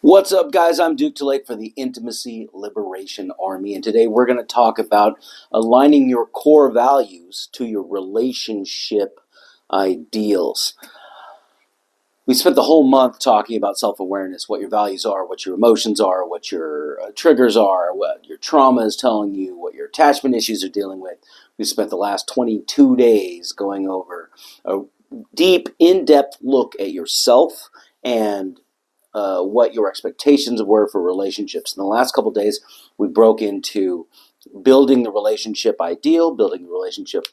What's up, guys? I'm Duke Lake for the Intimacy Liberation Army, and today we're going to talk about aligning your core values to your relationship ideals. We spent the whole month talking about self-awareness, what your values are, what your emotions are, what your triggers are, what your trauma is telling you, what your attachment issues are dealing with. We spent the last 22 days going over a deep, in-depth look at yourself and what your expectations were for relationships. In the last couple of days, we broke into building the relationship ideal, building the relationship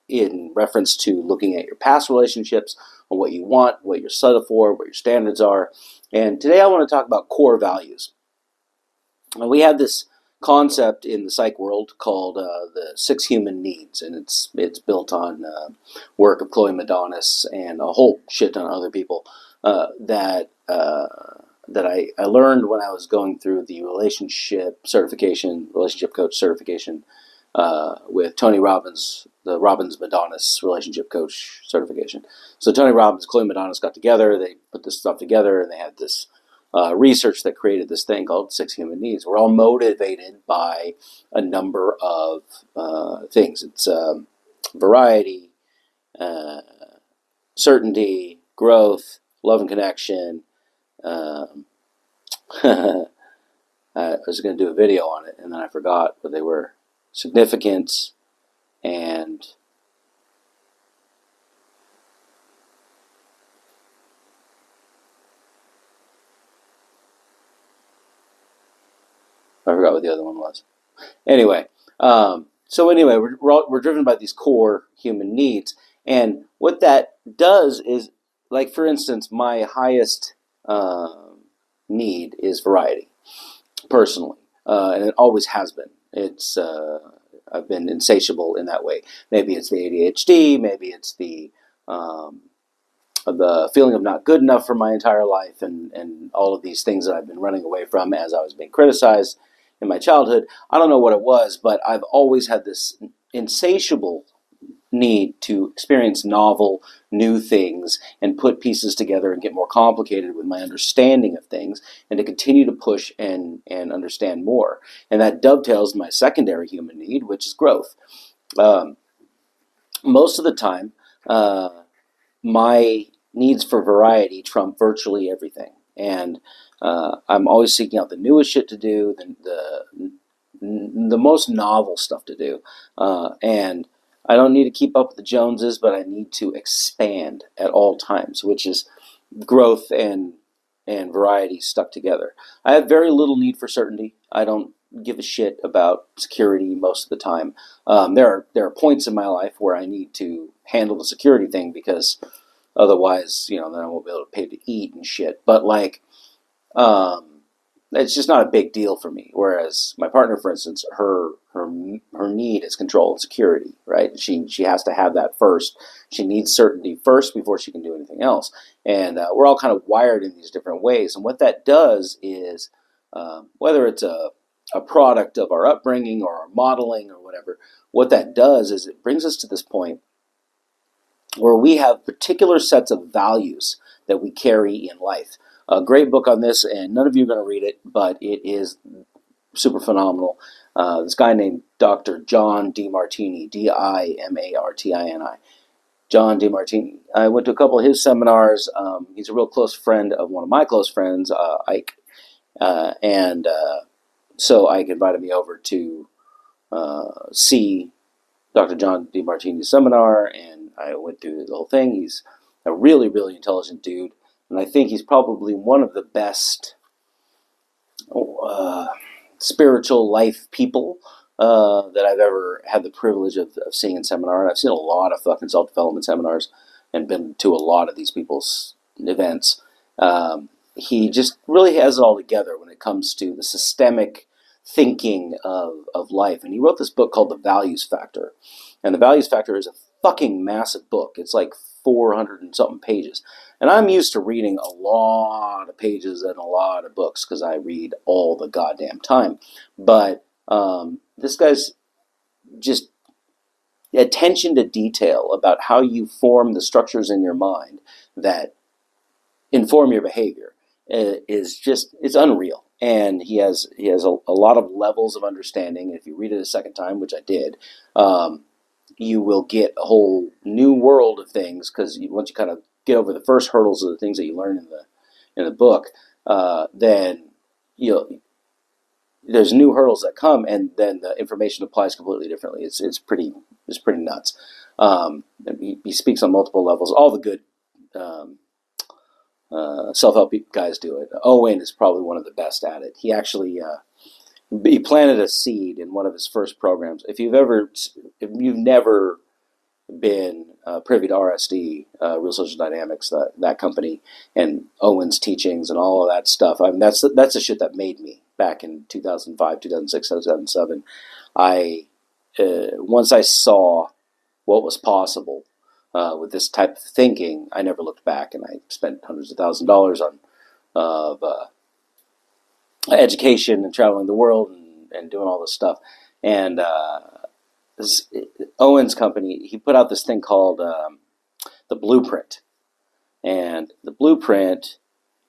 in reference to looking at your past relationships, and what you want, what you're set up for, what your standards are. And today I want to talk about core values. And we have this concept in the psych world called the 6 human needs, and it's built on work of Chloe Madonis and a whole shit ton of other people that I learned when I was going through the relationship coach certification with Tony Robbins, the Robbins Madonis relationship coach certification. So Tony Robbins, Chloe Madonis got together, they put this stuff together, and they had this research that created this thing called 6 human needs. We're all motivated by a number of things. It's variety, certainty, growth, love and connection. I was going to do a video on it, and then I forgot what they were. Significance and I forgot what the other one was. Anyway, we're driven by these core human needs, and what that does is, like, for instance, my highest need is variety, personally, and it always has been. It's I've been insatiable in that way. Maybe it's the ADHD, maybe it's the feeling of not good enough for my entire life, and all of these things that I've been running away from as I was being criticized in my childhood. I don't know what it was, but I've always had this insatiable need to experience novel, new things and put pieces together and get more complicated with my understanding of things, and to continue to push and understand more. And that dovetails my secondary human need, which is growth. Most of the time, my needs for variety trump virtually everything. And I'm always seeking out the newest shit to do, the most novel stuff to do. And I don't need to keep up with the Joneses, but I need to expand at all times, which is growth and variety stuck together. I have very little need for certainty. I don't give a shit about security most of the time. There are points in my life where I need to handle the security thing because otherwise, then I won't be able to pay to eat and shit. But it's just not a big deal for me. Whereas my partner, for instance, her need is control and security, right? She has to have that first. She needs certainty first before she can do anything else. And we're all kind of wired in these different ways. And what that does is, whether it's a product of our upbringing or our modeling or whatever, what that does is it brings us to this point where we have particular sets of values that we carry in life. A great book on this, and none of you are going to read it, but it is super phenomenal. This guy named Dr. John Demartini, Dimartini. John Demartini. I went to a couple of his seminars. He's a real close friend of one of my close friends, Ike. So Ike invited me over to see Dr. John Demartini's seminar, and I went through the whole thing. He's a really, really intelligent dude, and I think he's probably one of the best spiritual life people that I've ever had the privilege of seeing in seminar. And I've seen a lot of fucking self-development seminars and been to a lot of these people's events. He just really has it all together when it comes to the systemic thinking of life. And he wrote this book called The Values Factor. And The Values Factor is a fucking massive book. It's like 400 and something pages. And I'm used to reading a lot of pages and a lot of books because I read all the goddamn time. But this guy's just attention to detail about how you form the structures in your mind that inform your behavior is just, it's unreal. And he has a lot of levels of understanding. If you read it a second time, which I did, um, you will get a whole new world of things, because once you kind of get over the first hurdles of the things that you learn in the book, then you'll there's new hurdles that come, and then the information applies completely differently. It's pretty nuts. He speaks on multiple levels. All the good um, self-help guys do it. Owen is probably one of the best at it. He planted a seed in one of his first programs. If you've never been privy to RSD, Real Social Dynamics, that company, and Owen's teachings and all of that stuff. I mean, that's the shit that made me back in 2005, 2006, 2007. I Once I saw what was possible with this type of thinking, I never looked back, and I spent hundreds of thousands of dollars on education and traveling the world and doing all this stuff. And this, Owen's company, he put out this thing called the Blueprint, and the Blueprint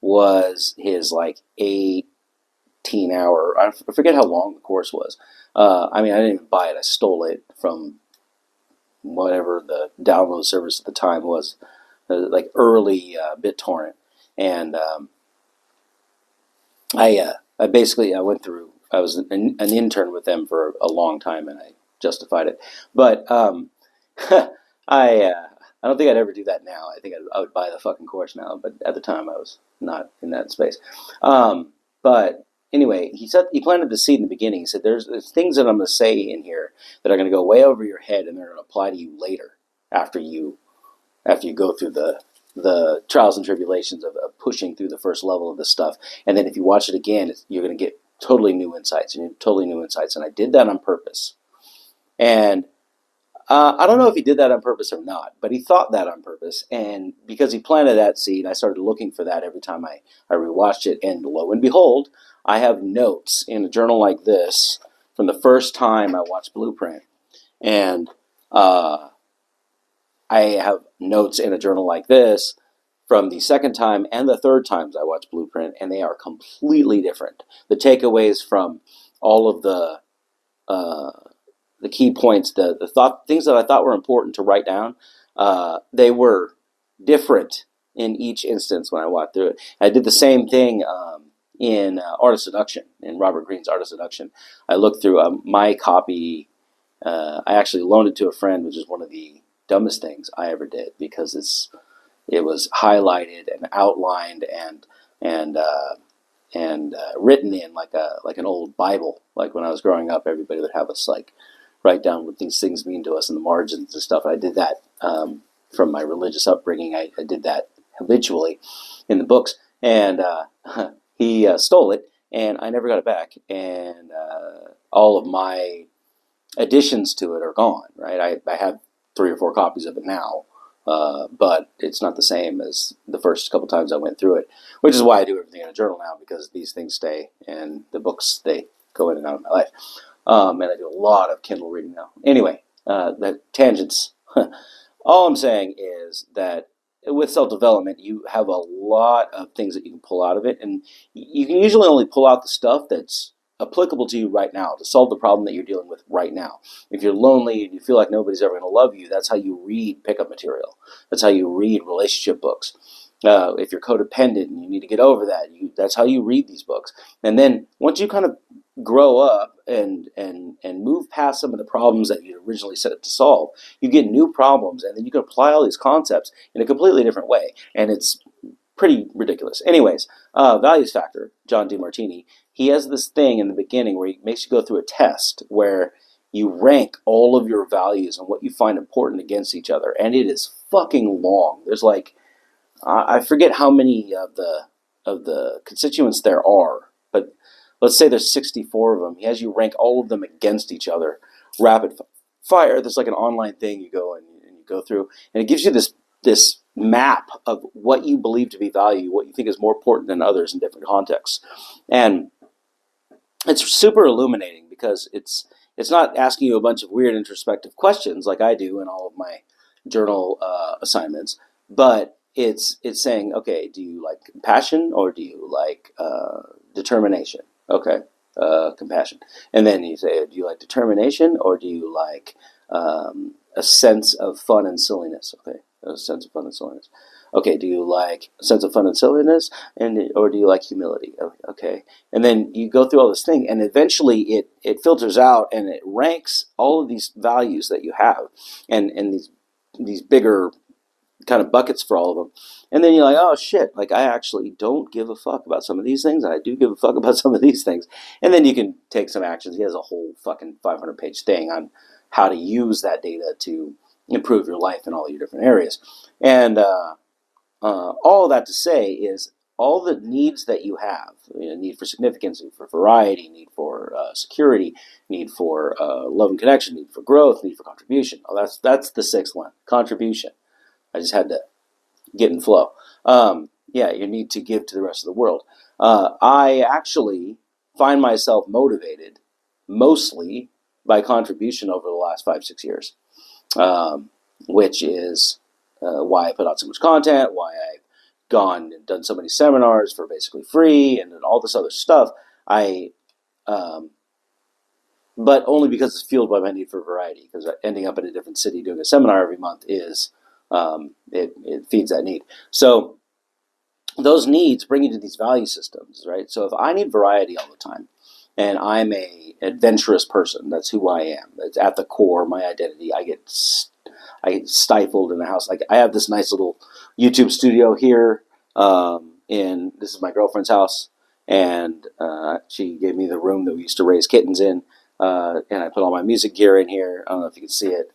was his like 18-hour. I forget how long the course was. I mean, I didn't even buy it. I stole it from whatever the download service at the time was, like early BitTorrent, and I basically I went through. I was an intern with them for a long time, and I justified it. But I don't think I'd ever do that now. I think I would buy the fucking course now, but at the time I was not in that space. But anyway, he planted the seed in the beginning. He said, "There's things that I'm going to say in here that are going to go way over your head, and they're going to apply to you later after you go through the trials and tribulations of pushing through the first level of this stuff. And then if you watch it again, you're going to get totally new insights, And I did that on purpose. And I don't know if he did that on purpose or not, but he thought that on purpose. And because he planted that seed, I started looking for that every time I rewatched it. And lo and behold, I have notes in a journal like this from the first time I watched Blueprint. And I have notes in a journal like this from the second time and the third times I watched Blueprint, and they are completely different. The takeaways from all of the key points, the things that I thought were important to write down, they were different in each instance when I walked through it. I did the same thing in Art of Seduction, in Robert Greene's Art of Seduction. I looked through my copy. I actually loaned it to a friend, which is one of the dumbest things I ever did, because it was highlighted and outlined and written in like an old Bible. Like when I was growing up, everybody would have us like write down what these things mean to us in the margins and stuff. I did that from my religious upbringing. I did that habitually in the books, and he stole it, and I never got it back. And all of my additions to it are gone. Right, I have 3 or 4 copies of it now, but it's not the same as the first couple times I went through it, which is why I do everything in a journal now, because these things stay, and the books, they go in and out of my life. And I do a lot of Kindle reading now. Anyway, the tangents. All I'm saying is that with self-development, you have a lot of things that you can pull out of it, and you can usually only pull out the stuff that's applicable to you right now to solve the problem that you're dealing with right now. If you're lonely and you feel like nobody's ever going to love you, that's how you read pickup material. That's how you read relationship books. If you're codependent and you need to get over that, that's how you read these books. And then once you kind of grow up and move past some of the problems that you originally set it to solve, you get new problems, and then you can apply all these concepts in a completely different way. And it's pretty ridiculous. Anyways, values factor, John DeMartini, he has this thing in the beginning where he makes you go through a test where you rank all of your values and what you find important against each other. And it is fucking long. There's like, I forget how many of the constituents there are, but let's say there's 64 of them. He has you rank all of them against each other. Rapid fire. There's like an online thing you go and you go through, and it gives you this map of what you believe to be value, what you think is more important than others in different contexts. And it's super illuminating, because it's not asking you a bunch of weird introspective questions like I do in all of my journal assignments, but it's saying, okay, do you like compassion or do you like determination? Okay, compassion. And then you say, do you like determination or do you like a sense of fun and silliness? Okay, a sense of fun and silliness. Okay, do you like a sense of fun and silliness, or do you like humility? Okay, and then you go through all this thing, and eventually it filters out and it ranks all of these values that you have, and these bigger kind of buckets for all of them. And then you're like, oh shit, like I actually don't give a fuck about some of these things. I do give a fuck about some of these things. And then you can take some actions. He has a whole fucking 500-page thing on how to use that data to improve your life in all your different areas. And all of that to say is all the needs that you have, need for significance, need for variety, need for security, need for love and connection, need for growth, need for contribution. Oh, that's the sixth one, contribution. I just had to get in flow. Yeah, you need to give to the rest of the world. I actually find myself motivated mostly by contribution over the last 5-6 years, which is why I put out so much content, why I've gone and done so many seminars for basically free and all this other stuff. Um, but only because it's fueled by my need for variety, because ending up in a different city doing a seminar every month is it feeds that need. So those needs bring you to these value systems, right? So if I need variety all the time, and I'm a adventurous person, that's who I am. It's at the core, my identity. I get stifled in the house. Like I have this nice little YouTube studio here. This is my girlfriend's house, and she gave me the room that we used to raise kittens in. And I put all my music gear in here. I don't know if you can see it,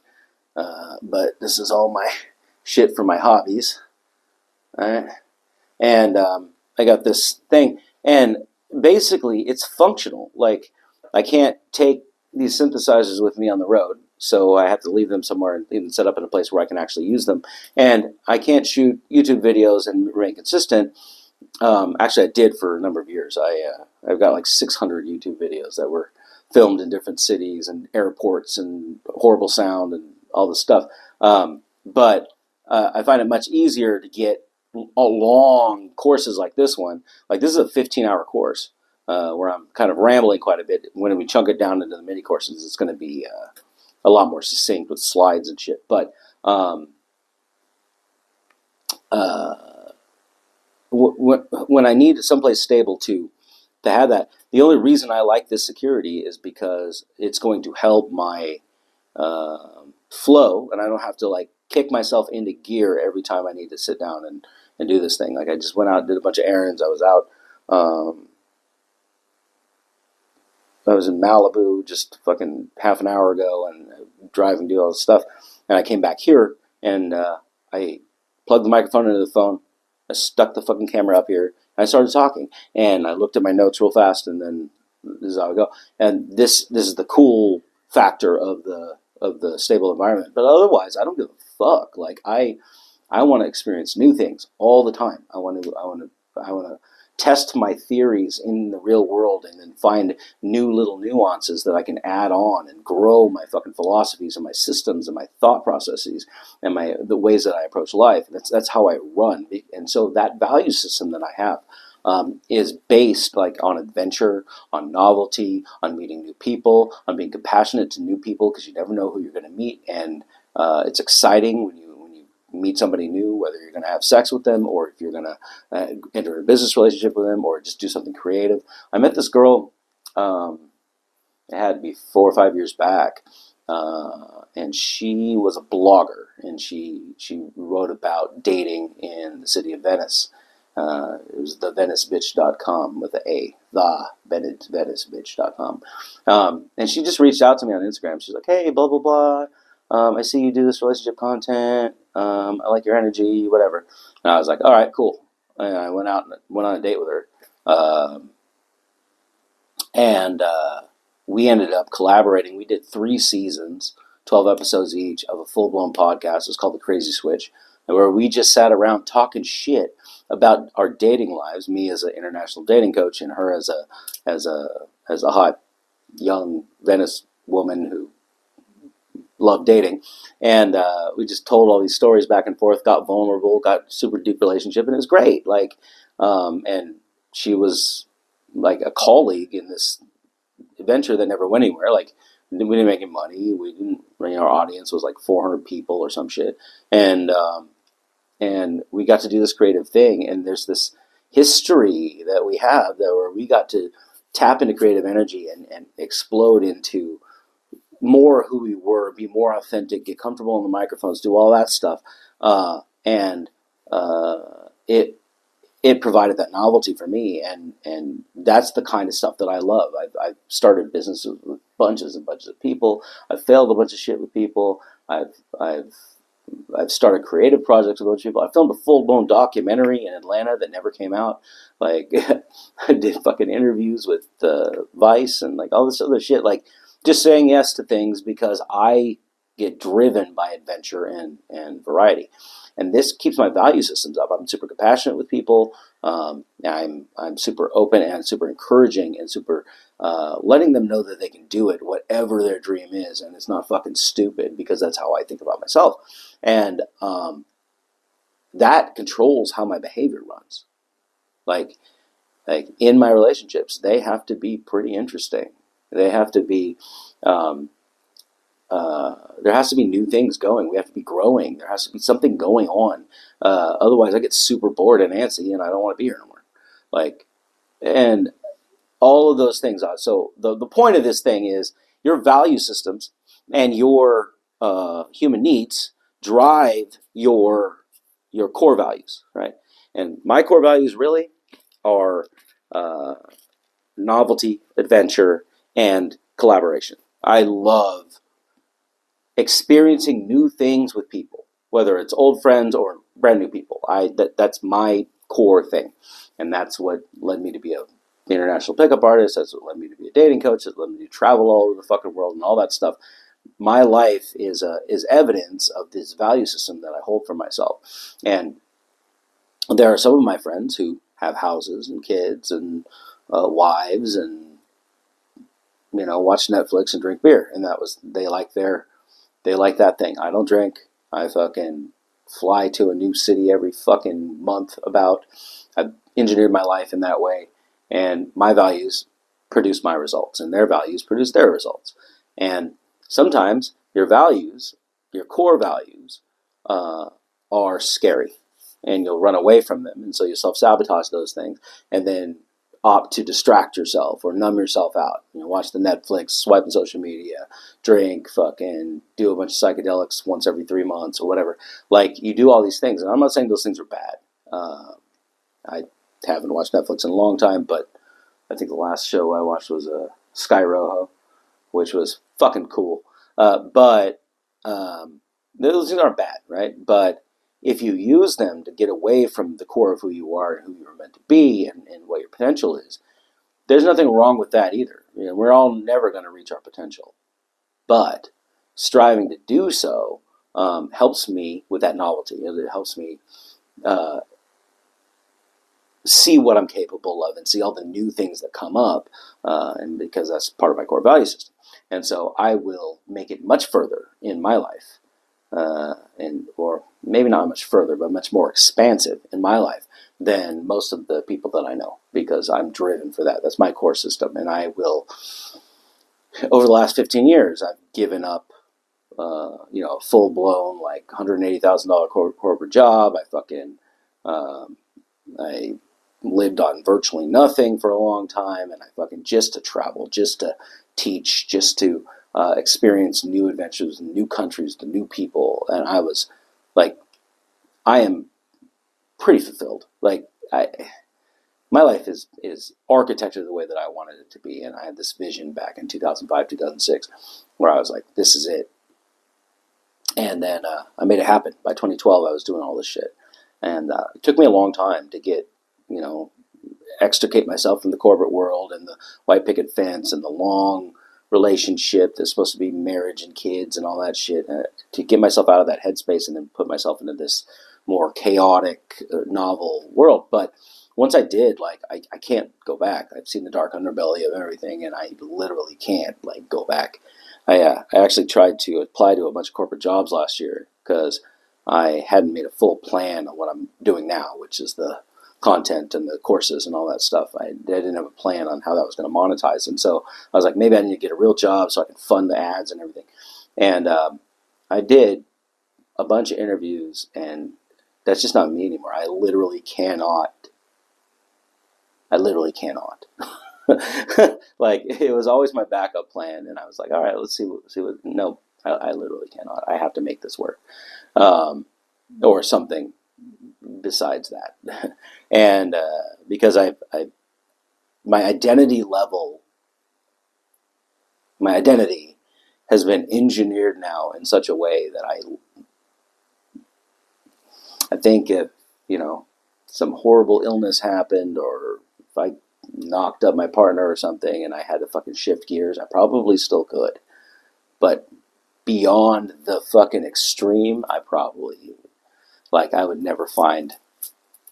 but this is all my shit for my hobbies. All right, and I got this thing, and basically it's functional. Like I can't take these synthesizers with me on the road, so I have to leave them somewhere and leave them set up in a place where I can actually use them. And I can't shoot YouTube videos and remain consistent. Actually, I did for a number of years. I've got like 600 YouTube videos that were filmed in different cities and airports and horrible sound and all this stuff. But I find it much easier to get long courses like this one. Like this is a 15-hour course where I'm kind of rambling quite a bit. When we chunk it down into the mini courses, it's going to be a lot more succinct with slides and shit. But when I need someplace stable to have that, the only reason I like this security is because it's going to help my flow, and I don't have to like kick myself into gear every time I need to sit down and do this thing. Like I just went out and did a bunch of errands. I was out. I was in Malibu just fucking half an hour ago and drive and do all this stuff. And I came back here and I plugged the microphone into the phone. I stuck the fucking camera up here and I started talking. And I looked at my notes real fast and then this is how I go. And this is the cool factor of the stable environment. But otherwise, I don't give a fuck. Like I want to experience new things all the time. I want to test my theories in the real world and then find new little nuances that I can add on and grow my fucking philosophies and my systems and my thought processes and the ways that I approach life. That's how I run. And so that value system that I have is based like on adventure, on novelty, on meeting new people, on being compassionate to new people because you never know who you're going to meet. And it's exciting when you meet somebody new, whether you're going to have sex with them or if you're going to enter a business relationship with them or just do something creative. I met this girl, it had to be 4 or 5 years back, and she was a blogger, and she wrote about dating in the city of Venice. It was theVeniceBitch.com with the A, theVeniceBitch.com. And she just reached out to me on Instagram. She's like, hey, blah, blah, blah. I see you do this relationship content. I like your energy, whatever. And I was like, all right, cool. And I went out and went on a date with her. And we ended up collaborating. We did 3 seasons, 12 episodes each of a full-blown podcast. It's called The Crazy Switch, where we just sat around talking shit about our dating lives. Me as an international dating coach, and her as a hot young Venice woman who love dating, and we just told all these stories back and forth, got vulnerable, got super deep relationship, and it was great. Like, and she was like a colleague in this adventure that never went anywhere. Like, we didn't make any money. We didn't. Our audience was like 400 people or some shit, and we got to do this creative thing. And there's this history that we have that where we got to tap into creative energy and explode into more who we were, be more authentic, get comfortable on the microphones, do all that stuff, and it provided that novelty for me, and that's the kind of stuff that I love. I've started businesses with bunches and bunches of people. I've failed a bunch of shit with people. I've started creative projects with a bunch of people. I filmed a full blown documentary in Atlanta that never came out. Like, I did fucking interviews with Vice and like all this other shit. Like, just saying yes to things because I get driven by adventure and variety. And this keeps my value systems up. I'm super compassionate with people. I'm super open and super encouraging and super letting them know that they can do it, whatever their dream is, and it's not fucking stupid, because that's how I think about myself. And that controls how my behavior runs. Like in my relationships, they have to be pretty interesting. They have to be. There has to be new things going. We have to be growing. There has to be something going on. Otherwise, I get super bored and antsy, and I don't want to be here anymore. Like, and all of those things are. So the point of this thing is your value systems and your human needs drive your core values, right? And my core values really are novelty, adventure, and collaboration. I love experiencing new things with people, whether it's old friends or brand new people. That's my core thing, and that's what led me to be a international pickup artist. That's what led me to be a dating coach. That's what led me to travel all over the fucking world and all that stuff. My life is evidence of this value system that I hold for myself. And there are some of my friends who have houses and kids and wives and watch Netflix and drink beer, and they like that thing. I don't drink. I fucking fly to a new city every fucking month about. I've engineered my life in that way, and my values produce my results, and their values produce their results. And sometimes your values, your core values, are scary, and you'll run away from them, and so you self-sabotage those things, and then opt to distract yourself or numb yourself out. Watch the Netflix, swipe on social media, drink, fucking do a bunch of psychedelics once every 3 months or whatever. Like, you do all these things, and I'm not saying those things are bad. I haven't watched Netflix in a long time, but I think the last show I watched was Sky Rojo, which was fucking cool. But those things aren't bad, right? But if you use them to get away from the core of who you are and who you were meant to be and what your potential is, there's nothing wrong with that either. We're all never going to reach our potential. But striving to do so helps me with that novelty. It helps me see what I'm capable of and see all the new things that come up, and because that's part of my core value system. And so I will make it much further in my life, or maybe not much further, but much more expansive in my life than most of the people that I know, because I'm driven for that. That's my core system, and I will. Over the last 15 years, I've given up, a full blown like $180,000 corporate job. I lived on virtually nothing for a long time, and I fucking just to travel, just to teach, just to experience new adventures, new countries, to new people, and I was like, I am pretty fulfilled. Like, my life is architected the way that I wanted it to be, and I had this vision back in 2005, 2006, where I was like, this is it. And then I made it happen. By 2012, I was doing all this shit, and it took me a long time to get, extricate myself from the corporate world and the white picket fence and the long relationship that's supposed to be marriage and kids and all that shit, to get myself out of that headspace and then put myself into this more chaotic, novel world. But once I did, like, I can't go back. I've seen the dark underbelly of everything, and I literally can't, like, go back. I actually tried to apply to a bunch of corporate jobs last year because I hadn't made a full plan on what I'm doing now, which is the content and the courses and all that stuff. I didn't have a plan on how that was going to monetize. And so I was like, maybe I need to get a real job so I can fund the ads and everything. And I did a bunch of interviews, and that's just not me anymore. I literally cannot. Like, it was always my backup plan, and I was like, all right, let's see what. No, I literally cannot. I have to make this work, or something besides that. And because my identity level, my identity has been engineered now in such a way that I think if, some horrible illness happened, or if I knocked up my partner or something and I had to fucking shift gears, I probably still could. But beyond the fucking extreme, I probably, like, I would never find,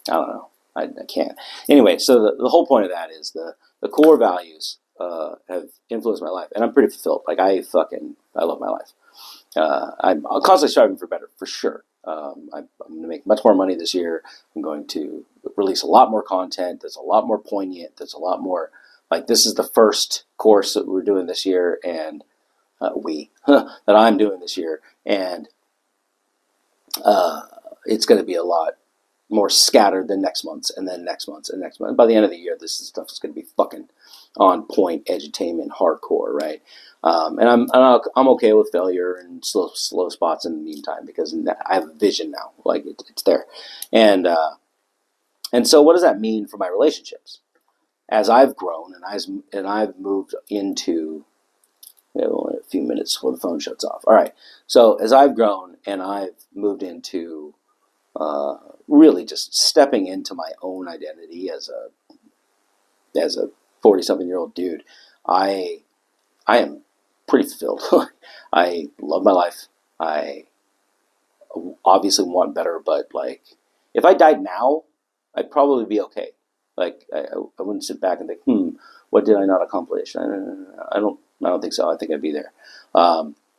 I don't know, I can't. Anyway, so the whole point of that is the core values have influenced my life, and I'm pretty fulfilled. Like, I love my life. I'm constantly striving for better, for sure. I'm going to make much more money this year. I'm going to release a lot more content that's a lot more poignant, that's a lot more, like, this is the first course that we're doing this year, and that I'm doing this year, and it's going to be a lot more scattered than next month's, and then next month's, and next month. By the end of the year, this stuff is going to be fucking on point, edutainment, hardcore, right? And I'm okay with failure and slow spots in the meantime, because I have a vision now, like, it's there, and so what does that mean for my relationships? As I've grown and I've moved into, only a few minutes before the phone shuts off. All right, so as I've grown and I've moved into really just stepping into my own identity as a 40-something-year-old dude, I am pretty fulfilled. I love my life. I obviously want better, but, like, if I died now, I'd probably be okay. Like, I wouldn't sit back and think, what did I not accomplish? I don't think so. I think I'd be there.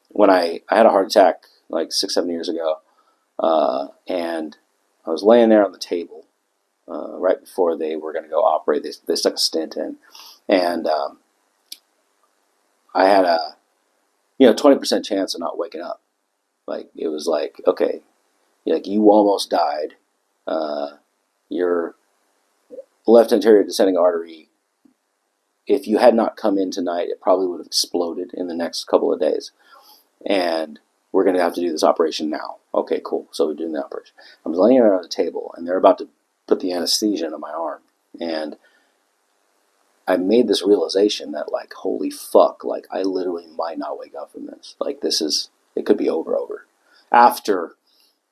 When I had a heart attack like 6-7 years ago, and I was laying there on the table right before they were going to go operate. They stuck a stent in, and I had a 20% chance of not waking up. Like, it was like, okay, like, you almost died. Your left anterior descending artery, if you had not come in tonight, it probably would have exploded in the next couple of days. And we're going to have to do this operation now. Okay, cool. So we're doing the operation. I'm laying there on the table, and they're about to put the anesthesia into my arm. And I made this realization that, like, holy fuck, like, I literally might not wake up from this. Like, it could be over. After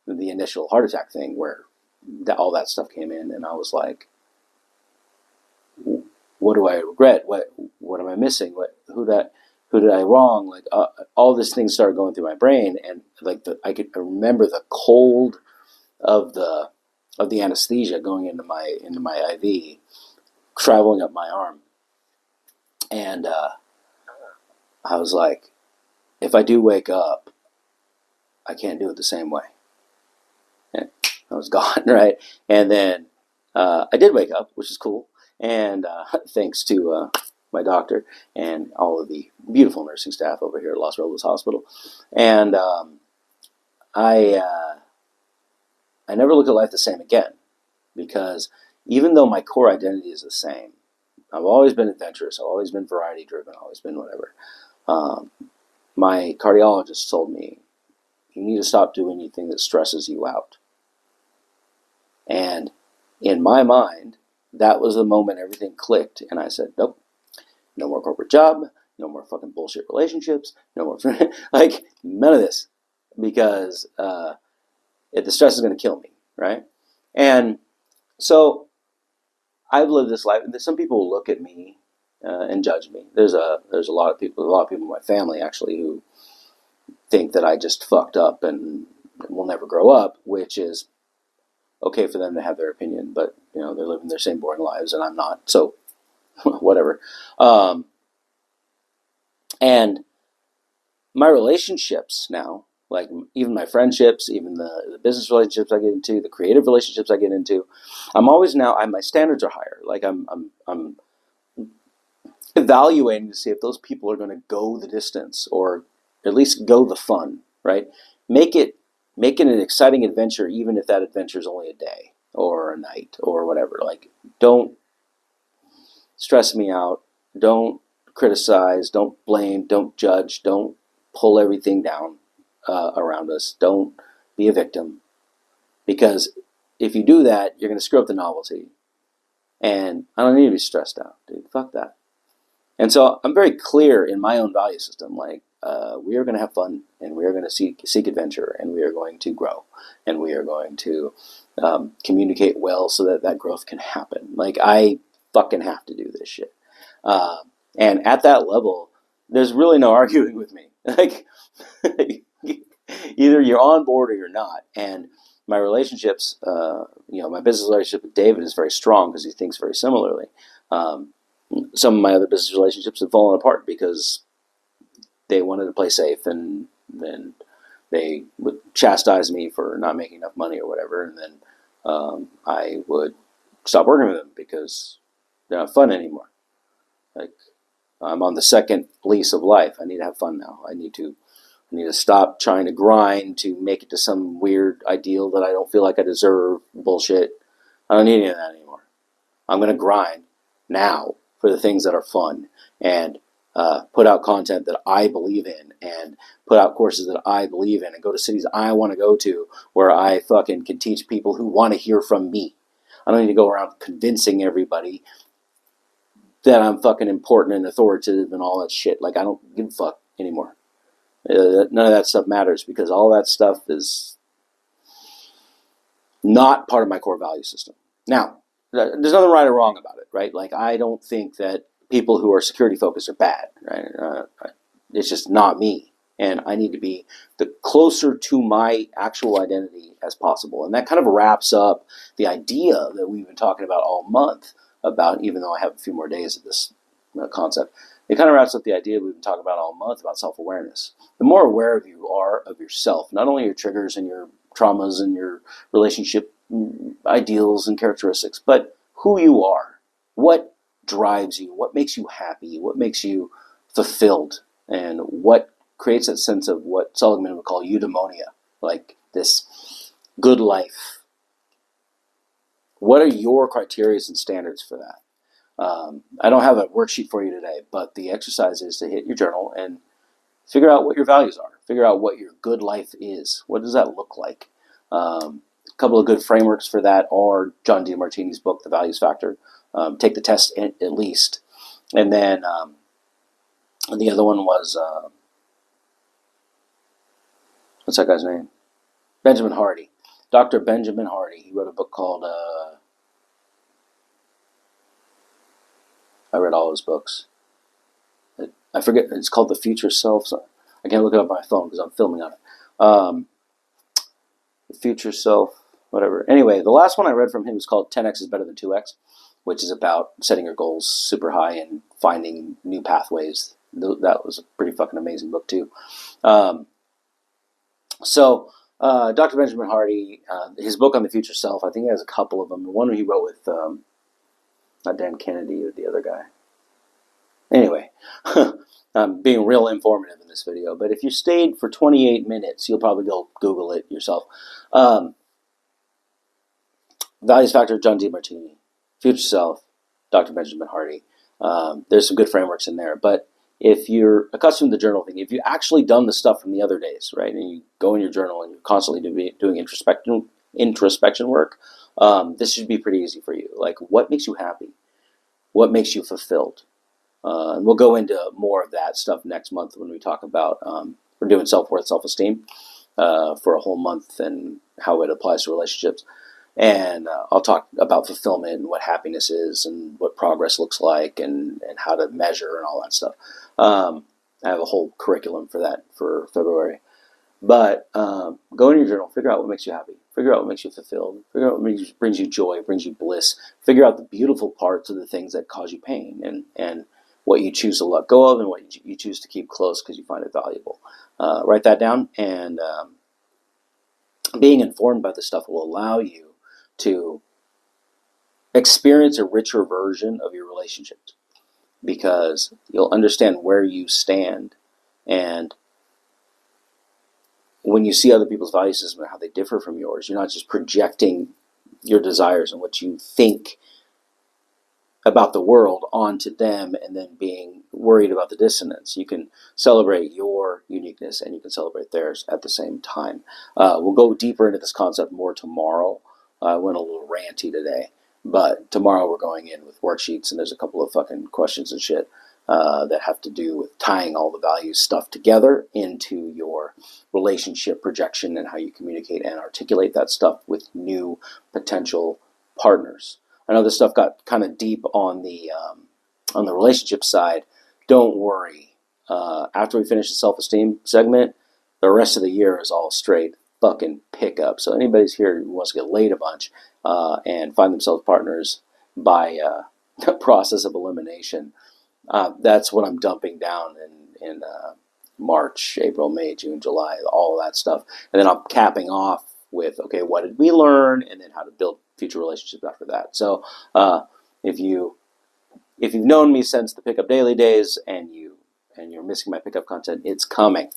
the initial heart attack thing, where all that stuff came in, and I was like, what do I regret? What am I missing? Who did I wrong? Like, all these things started going through my brain, and, like, I could remember the cold of the anesthesia going into my IV, traveling up my arm, and I was like, if I do wake up, I can't do it the same way. And I was gone, right? And then I did wake up, which is cool. And thanks to my doctor and all of the beautiful nursing staff over here at Los Robles Hospital. And I never looked at life the same again, because even though my core identity is the same, I've always been adventurous, I've always been variety driven, I've always been whatever. My cardiologist told me, you need to stop doing anything that stresses you out. And in my mind, that was the moment everything clicked, and I said, nope, no more corporate job, no more fucking bullshit relationships, no more, like, none of this, because the stress is going to kill me, right? And so I've lived this life, and some people will look at me and judge me. There's a lot of people in my family, actually, who think that I just fucked up and will never grow up, which is okay for them to have their opinion, but they're living their same boring lives, and I'm not. So whatever. And my relationships now, like even my friendships, even the business relationships I get into, the creative relationships I get into, I'm always now. My standards are higher. Like I'm evaluating to see if those people are going to go the distance, or at least go the fun. Right? Make it an exciting adventure, even if that adventure is only a day or a night or whatever. Like, don't stress me out. Don't criticize. Don't blame. Don't judge. Don't pull everything down around us. Don't be a victim. Because if you do that, you're going to screw up the novelty. And I don't need to be stressed out, dude. Fuck that. And so I'm very clear in my own value system. Like, we are going to have fun, and we are going to seek adventure, and we are going to grow, and we are going to communicate well so that that growth can happen. Like, I fucking have to do this shit. And at that level, there's really no arguing with me. Like, either you're on board or you're not. And my relationships, my business relationship with David is very strong because he thinks very similarly. Some of my other business relationships have fallen apart because they wanted to play safe, and then they would chastise me for not making enough money or whatever, and then I would stop working with them because they're not fun anymore. Like, I'm on the second lease of life. I need to have fun now. I need to stop trying to grind to make it to some weird ideal that I don't feel like I deserve. Bullshit. I don't need any of that anymore. I'm going to grind now for the things that are fun, and put out content that I believe in, and put out courses that I believe in, and go to cities I want to go to where I fucking can teach people who want to hear from me. I don't need to go around convincing everybody that I'm fucking important and authoritative and all that shit. Like, I don't give a fuck anymore. None of that stuff matters, because all that stuff is not part of my core value system. Now, there's nothing right or wrong about it, right? Like, I don't think that people who are security focused are bad, right? It's just not me. And I need to be the closer to my actual identity as possible. And that kind of wraps up the idea that we've been talking about all month about, even though I have a few more days of this concept, it kind of wraps up the idea we've been talking about all month about self-awareness. The more aware you are of yourself, not only your triggers and your traumas and your relationship ideals and characteristics, but who you are, what drives you, what makes you happy, what makes you fulfilled, and what creates that sense of what Seligman would call eudaimonia, like this good life. What are your criteria and standards for that? I don't have a worksheet for you today, but the exercise is to hit your journal and figure out what your values are. Figure out what your good life is. What does that look like? A couple of good frameworks for that are John DeMartini's book, The Values Factor. Take the test at least. And then the other one was, what's that guy's name? Benjamin Hardy. Dr. Benjamin Hardy. He wrote a book called, I read all his books. I forget, it's called The Future Self. So I can't look it up on my phone because I'm filming on it. The Future Self, whatever. Anyway, the last one I read from him was called 10x is better than 2x, which is about setting your goals super high and finding new pathways. That was a pretty fucking amazing book too. So Dr. Benjamin Hardy, his book on the future self, I think he has a couple of them. The one he wrote with, not Dan Kennedy, or the other guy. Anyway, I'm being real informative in this video, but if you stayed for 28 minutes, you'll probably go Google it yourself. Values Factor, John DeMartini. Future Self, Dr. Benjamin Hardy. There's some good frameworks in there, but if you're accustomed to the journal thing, if you've actually done the stuff from the other days, right, and you go in your journal and you're constantly doing introspection work, this should be pretty easy for you. Like, what makes you happy? What makes you fulfilled? And we'll go into more of that stuff next month when we talk about, we're doing self-worth, self-esteem for a whole month and how it applies to relationships. And I'll talk about fulfillment and what happiness is and what progress looks like and how to measure and all that stuff. I have a whole curriculum for that for February. But go in your journal, figure out what makes you happy. Figure out what makes you fulfilled. Figure out what brings you joy, brings you bliss. Figure out the beautiful parts of the things that cause you pain, and what you choose to let go of and what you choose to keep close because you find it valuable. Write that down, and being informed by this stuff will allow you to experience a richer version of your relationships because you'll understand where you stand. And when you see other people's value system and how they differ from yours, you're not just projecting your desires and what you think about the world onto them and then being worried about the dissonance. You can celebrate your uniqueness and you can celebrate theirs at the same time. We'll go deeper into this concept more tomorrow. I went a little ranty today, but tomorrow we're going in with worksheets and there's a couple of fucking questions and shit that have to do with tying all the value stuff together into your relationship projection and how you communicate and articulate that stuff with new potential partners. I know this stuff got kind of deep on the relationship side. Don't worry. After we finish the self-esteem segment, the rest of the year is all straight fucking pickup. So anybody's here who wants to get laid a bunch and find themselves partners by the process of elimination, that's what I'm dumping down in March, April, May, June, July, all of that stuff. And then I'm capping off with, okay, what did we learn? And then how to build future relationships after that. So if you've known me since the Pickup Daily days and you're missing my pickup content, it's coming.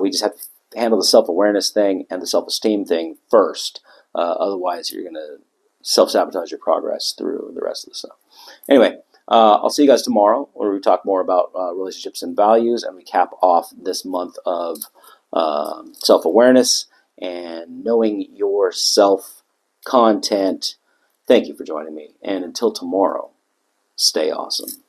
We just have to handle the self-awareness thing and the self-esteem thing first. Otherwise, you're going to self-sabotage your progress through the rest of the stuff. Anyway, I'll see you guys tomorrow where we talk more about relationships and values, and we cap off this month of self-awareness and knowing yourself content. Thank you for joining me, and until tomorrow, stay awesome.